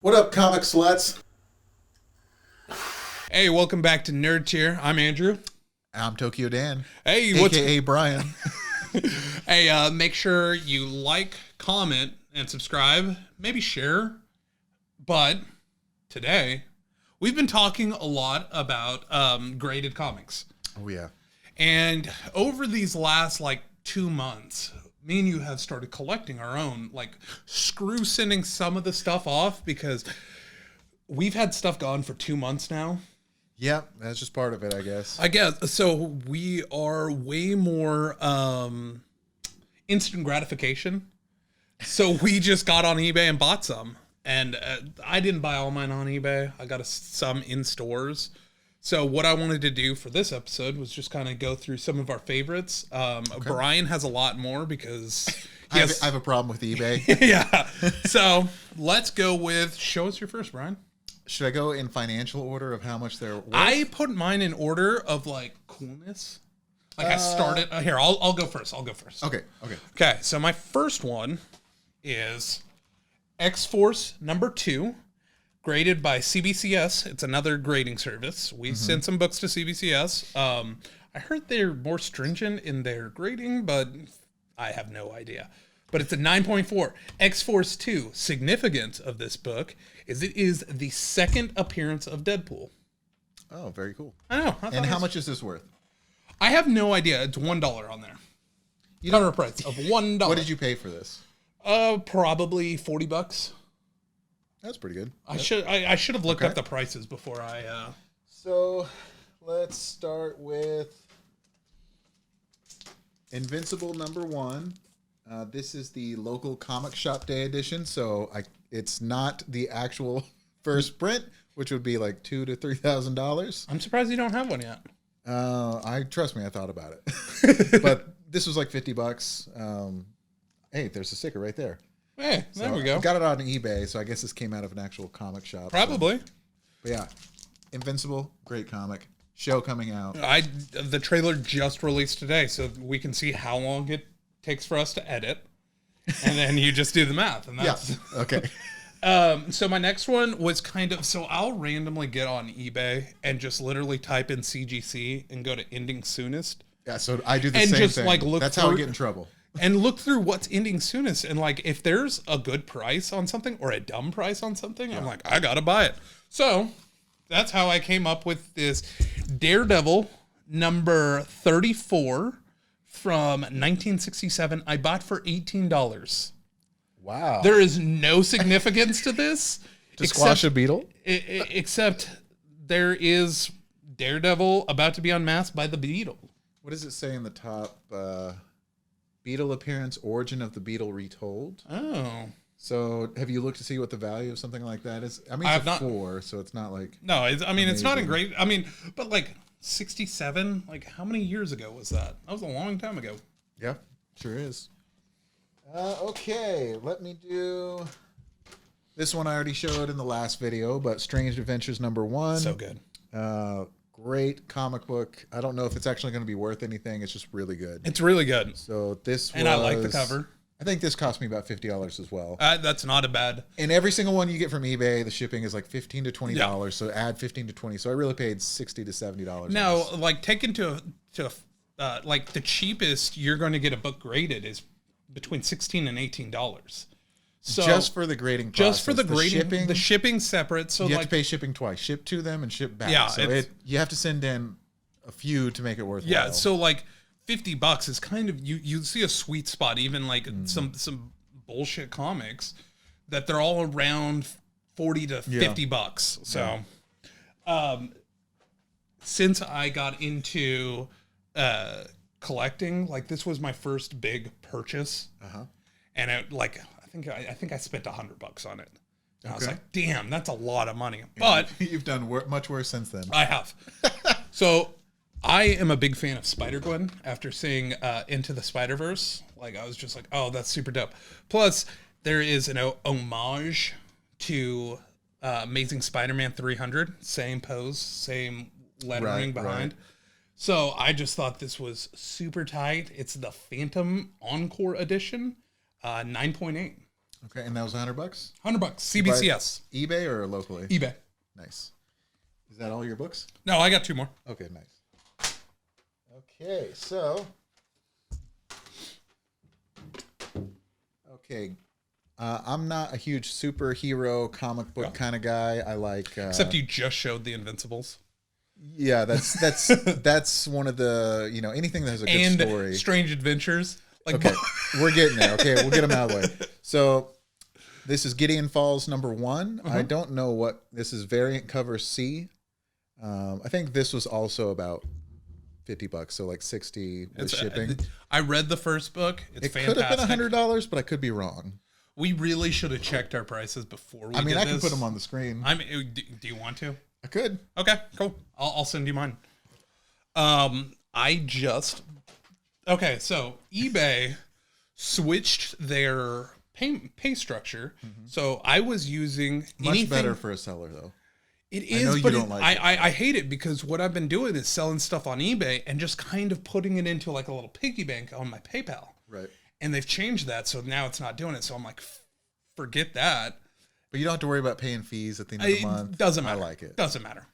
What up, comic sluts? Hey, welcome back to Nerd Tier. I'm Andrew. I'm Tokyo Dan, Hey, a.k.a. Brian. Hey, make sure you like, comment, and subscribe. Maybe share. But today, we've been talking a lot about graded comics. Oh, yeah. And over these last, 2 months, me and you have started collecting our own, screw sending some of the stuff off because we've had stuff gone for 2 months now. Yep, that's just part of it, I guess. I guess. So we are way more instant gratification. So we just got on eBay and bought some. And I didn't buy all mine on eBay. I got some in stores. So what I wanted to do for this episode was just kind of go through some of our favorites. Brian has a lot more because I have a problem with eBay. Yeah. So let's go with, show us your first, Brian. Should I go in financial order of how much they're worth? I put mine in order of coolness. I started here. I'll go first. Okay. Okay. So my first one is X-Force number 2, graded by CBCS. It's another grading service. We sent some books to CBCS. I heard they're more stringent in their grading, but I have no idea. But it's a 9.4. X-Force 2. Significance of this book is it is the second appearance of Deadpool. Oh, very cool. I know. And how much is this worth? I have no idea. It's $1 on there. You don't have a price of $1. What did you pay for this? Probably $40. That's pretty good. I should have looked up the prices before I. So, let's start with Invincible number 1. This is the local comic shop day edition, so it's not the actual first print, which would be like $2,000 to $3,000. I'm surprised you don't have one yet. Trust me, I thought about it, but this was like $50. Hey, there's a sticker right there. Hey, there we go. I got it on eBay, so I guess this came out of an actual comic shop. Probably. So. But yeah, Invincible, great comic. Show coming out. The trailer just released today, so we can see how long it takes for us to edit, and then you just do the math, and that's okay. So my next one was so I'll randomly get on eBay and just literally type in CGC and go to ending soonest. Yeah, so I do the and same just thing. Look that's through, how I get in trouble. And look through what's ending soonest, and if there's a good price on something or a dumb price on something, I'm like, I gotta buy it. So that's how I came up with this Daredevil number 34 from 1967. I bought for $18. Wow. There is no significance to this. To squash a beetle? Except there is Daredevil about to be unmasked by the Beetle. What does it say in the top? Beetle appearance, origin of the Beetle retold. Oh. So have you looked to see what the value of something like that is? I mean, it's 4, so it's not like... No, it's not in great... but 67? How many years ago was that? That was a long time ago. Yeah, sure is. Okay, let me do... This one I already showed in the last video, but Strange Adventures number 1. So good. Great comic book. I don't know if it's actually going to be worth anything. It's just really good. It's really good. So this And I like the cover. I think this cost me about $50 as well. That's not a bad... And every single one you get from eBay, the shipping is like $15 to $20. Yeah. So add $15 to $20. So I really paid $60 to $70. Now, take into the cheapest you're going to get a book graded is between $16 and $18. So just for the grading process. Just for the grading. The shipping's separate. So you have to pay shipping twice. Ship to them and ship back. Yeah. So you have to send in a few to make it worthwhile. Yeah. So $50 is kind of you see a sweet spot. Even some bullshit comics that they're all around $40 to $50. So, since I got into collecting, this was my first big purchase, and I think I spent $100 on it. And I was like, damn, that's a lot of money. But you've done much worse since then. I have. So I am a big fan of Spider-Gwen after seeing Into the Spider-Verse. I was just like, oh, that's super dope. Plus, there is an homage to Amazing Spider-Man 300. Same pose, same lettering behind. Right. So I just thought this was super tight. It's the Phantom Encore edition, 9.8. Okay, and that was $100. $100. CBCS. eBay or locally? eBay. Nice. Is that all your books? No, I got 2 more. Okay, nice. Okay, so. Okay. I'm not a huge superhero comic book kind of guy. I like. Except you just showed the Invincibles. Yeah, that's one of the, anything that has a good story. And Strange Adventures. Okay, we're getting there. Okay, we'll get them out of the way. So this is Gideon Falls #1. I don't know what this is. Variant cover C. I think this was also about $50, so like 60 with shipping. I read the first book. It's fantastic. Could have been $100, but I could be wrong. We really should have checked our prices before we. I can put them on the screen. Do you want to? I could. Okay, cool. I'll send you mine. So eBay switched their pay structure. So I was using much better for a seller though. It is, I know but you don't like it. I hate it because what I've been doing is selling stuff on eBay and just kind of putting it into like a little piggy bank on my PayPal. Right. And they've changed that, so now it's not doing it. So I'm like, forget that. But you don't have to worry about paying fees at the end of the month. Doesn't matter. I like it. Doesn't matter.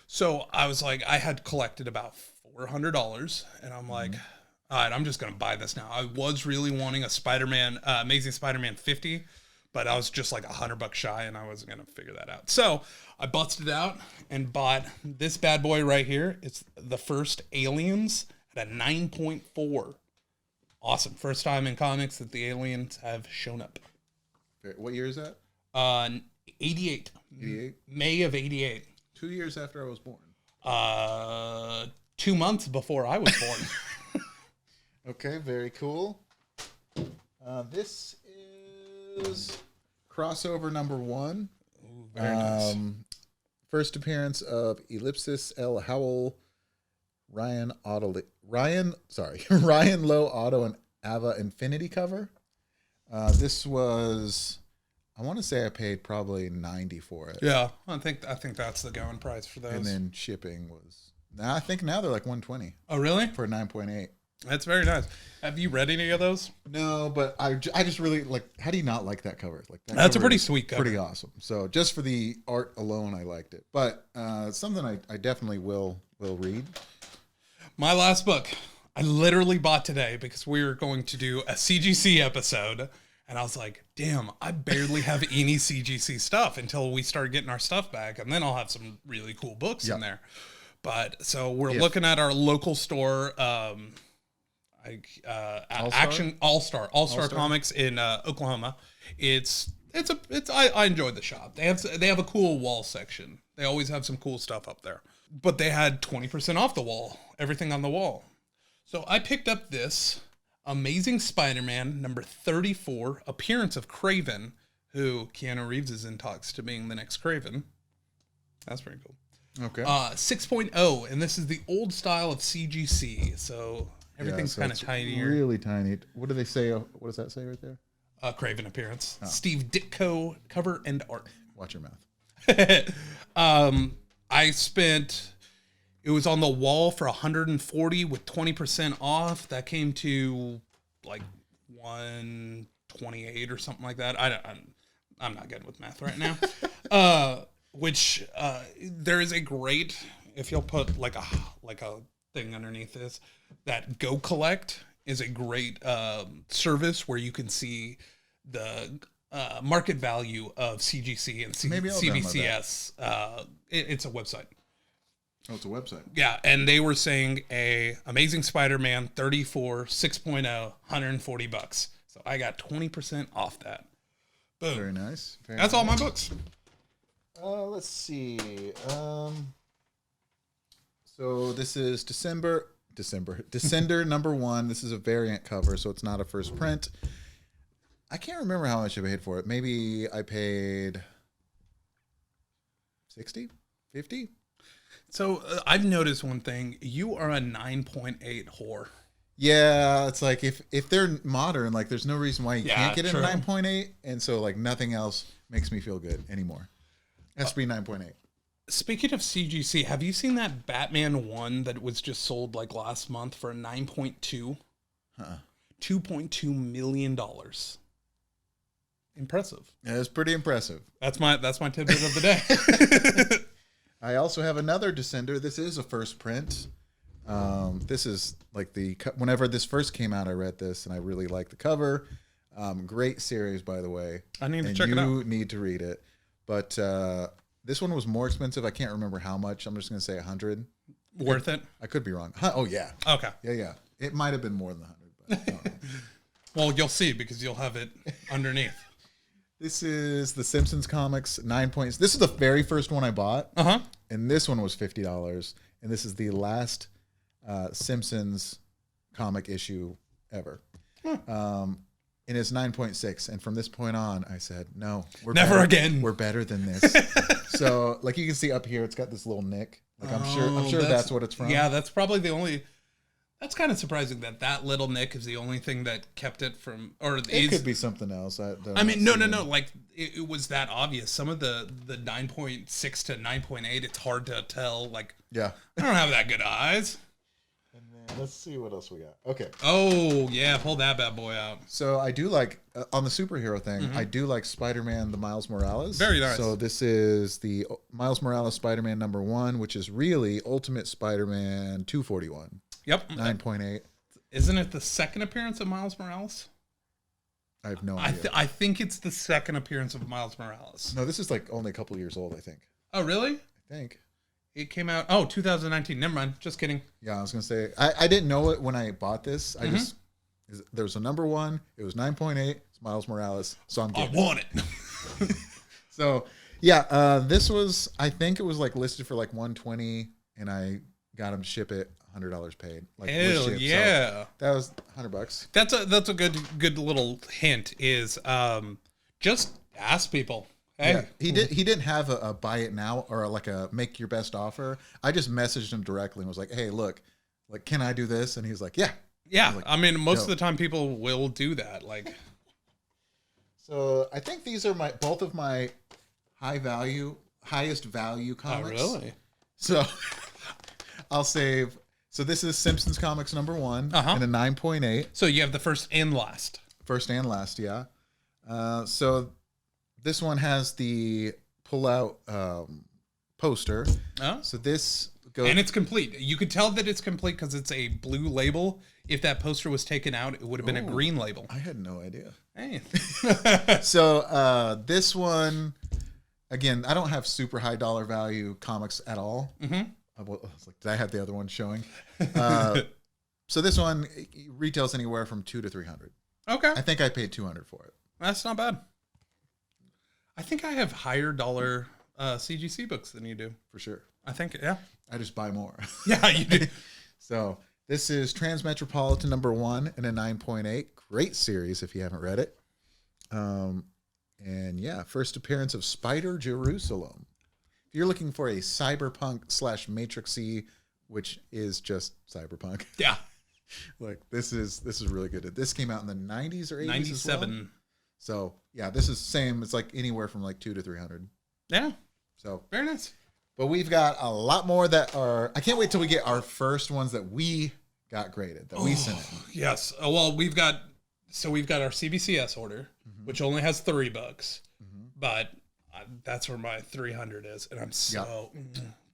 So I was like, I had collected about $400, and I'm like, all right, I'm just gonna buy this now. I was really wanting a Spider-Man, Amazing Spider-Man 50, but I was just like $100 shy, and I wasn't gonna figure that out. So I busted out and bought this bad boy right here. It's the first Aliens at a 9.4. Awesome. First time in comics that the aliens have shown up. What year is that? 88. 88? May of 88. 2 years after I was born. 2 months before I was born. Okay, very cool. This is crossover ́1. Ooh, very nice. First appearance of Ellipsis L. Howell, Ryan Lowe Auto and Ava Infinity cover. This was, I want to say I paid probably $90 for it. Yeah, I think that's the going price for those. And then shipping was, I think now they're like $120. Oh, really? For 9.8. That's very nice. Have you read any of those? No, but I just really like. How do you not like that cover? Like that's a pretty sweet cover. Pretty awesome. So just for the art alone, I liked it. But something I definitely will read. My last book, I literally bought today because we were going to do a CGC episode, and I was like, "Damn, I barely have any CGC stuff until we start getting our stuff back, and then I'll have some really cool books in there." But so we're looking at our local store. All-Star Comics in Oklahoma. I enjoyed the shop. They have a cool wall section. They always have some cool stuff up there. But they had 20% off the wall, everything on the wall. So I picked up this Amazing Spider-Man number 34, appearance of Kraven, who Keanu Reeves is in talks to being the next Kraven. That's pretty cool. Okay. 6.0, and this is the old style of CGC. So everything's kind of tinier. Really tiny. What do they say? What does that say right there? Kraven appearance. Oh. Steve Ditko cover and art. Watch your mouth. It was on the wall for $140 with 20% off. That came to like $128 or something like that. I'm not good with math right now. There is a great, if you'll put like a thing underneath this, that Go Collect is a great service where you can see the market value of CGC and CBCS. It's a website. Oh, it's a website. Yeah, and they were saying a Amazing Spider-Man 34 6.0 $140. So I got 20% off that. Boom. Very nice. That's all my books. Let's see. So this is Descender #1. This is a variant cover, so it's not a first print. I can't remember how much I paid for it. Maybe I paid $60, $50. So I've noticed one thing. You are a 9.8 whore. Yeah, it's like if they're modern, like there's no reason why you can't get in a 9.8, and so like nothing else makes me feel good anymore. It has to be 9.8. Speaking of CGC, have you seen that Batman 1 that was just sold like last month for a 9.2? $2.2 million. impressive. Yeah, it's pretty impressive. That's my tidbit of the day. I also have another Descender. This is a first print. This is like whenever this first came out, I read this and I really liked the cover. Great series, by the way. I need to check it out. You need to read it. But this one was more expensive. I can't remember how much. I'm just going to say 100. Worth it? I could be wrong. Oh, yeah. Okay. Yeah. It might have been more than 100. But I don't know. Well, you'll see because you'll have it underneath. This is the Simpsons Comics 9 points. This is the very first one I bought. Uh-huh. And this one was $50. And this is the last Simpsons comic issue ever. And it's 9.6. And from this point on, I said, no, we're never better. Again. We're better than this. So, like you can see up here, it's got this little nick. Like I'm sure that's what it's from. Yeah, that's probably the only. That's kind of surprising that little nick is the only thing that kept it from, or it could be something else. I mean, no. Like it was that obvious. Some of the 9.6 to 9.8, it's hard to tell. Like, yeah, I don't have that good eyes. And then let's see what else we got. Okay. Oh yeah, pull that bad boy out. So I do like on the superhero thing. I do like Spider-Man: The Miles Morales. Very nice. So this is the Miles Morales Spider-Man #1, which is really Ultimate Spider-Man 241. Yep. 9.8. Isn't it the second appearance of Miles Morales? I have no idea. I think it's the second appearance of Miles Morales. No, this is like only a couple years old, I think. Oh, really? I think. It came out, 2019. Never mind. Just kidding. Yeah, I was going to say, I didn't know it when I bought this. There was a #1. It was 9.8. It's Miles Morales. So I'm getting I want it. So, yeah, this was, I think it was like listed for like 120 and I got him to ship it. $100 paid. Like hell yeah! So that was $100. That's a good little hint. Is just ask people. Hey, yeah, he didn't have a buy it now or like a make your best offer. I just messaged him directly and was like, hey, look, like, can I do this? And he's like, yeah. Yeah. Like, I mean, most of the time people will do that. Like, so I think these are both of my highest value comics. Oh, really? So I'll save. So this is Simpsons Comics #1 and a 9.8. So you have the first and last. First and last, yeah. So this one has the pull-out poster. Oh. So this goes... And it's complete. You could tell that it's complete because it's a blue label. If that poster was taken out, it would have been a green label. I had no idea. Hey. So this one, again, I don't have super high dollar value comics at all. Mm-hmm. I was like, did I have the other one showing? So this one retails anywhere from $200 to $300. Okay. I think I paid $200 for it. That's not bad. I think I have higher dollar CGC books than you do. For sure. I think, yeah. I just buy more. Yeah, you do. So this is Transmetropolitan #1 and a 9.8. Great series if you haven't read it. And yeah, first appearance of Spider Jerusalem. If you're looking for a cyberpunk / Matrix-y, which is just cyberpunk. Yeah. Like this is really good. This came out in the 90s or 80s 97. as well. So yeah, this is same. It's like anywhere from like $200 to $300. Yeah. So very nice. But we've got a lot more that are. I can't wait till we get our first ones that we got graded that we sent in. Yes. Well, we've got our CBCS order, which only has 3 books, but that's where my 300 is, and I'm so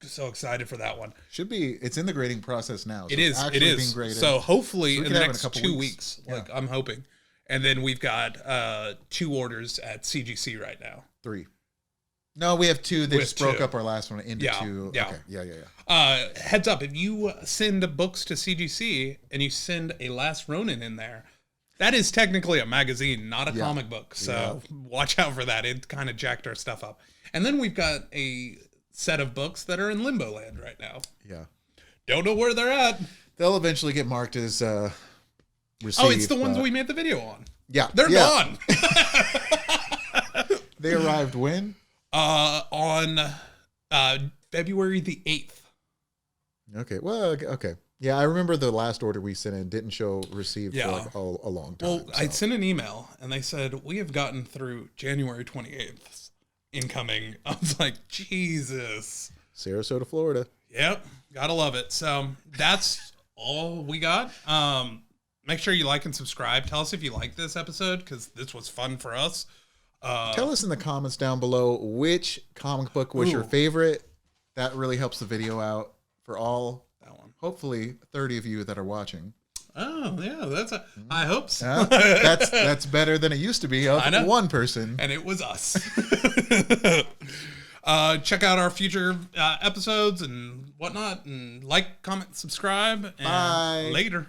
excited for that one. Should be. It's in the grading process now. So it is. Being graded. So hopefully in the next 2 weeks, like I'm hoping. And then we've got 2 orders at CGC right now. 3. No, we have 2. They just broke up our last one into 2. Yeah. Okay. Yeah. Heads up, if you send books to CGC and you send a Last Ronin in there, that is technically a magazine, not a comic book. So watch out for that. It kind of jacked our stuff up. And then we've got a set of books that are in limbo land right now. Yeah. Don't know where they're at. They'll eventually get marked as received. Oh, it's the ones we made the video on. Yeah. They're gone. They arrived when? On February the 8th. Okay. Well, okay. Yeah, I remember the last order we sent in didn't show received for like a long time. Well, I sent an email and they said, we have gotten through January 28th incoming. I was like, Jesus. Sarasota, Florida. Yep. Gotta love it. So that's all we got. Make sure you like and subscribe. Tell us if you like this episode because this was fun for us. Tell us in the comments down below which comic book was your favorite. That really helps the video out for all, hopefully 30 of you that are watching. Oh yeah, I hope so. That's better than it used to be. One person, and it was us. Check out our future episodes and whatnot, and like, comment, subscribe, and Bye. later.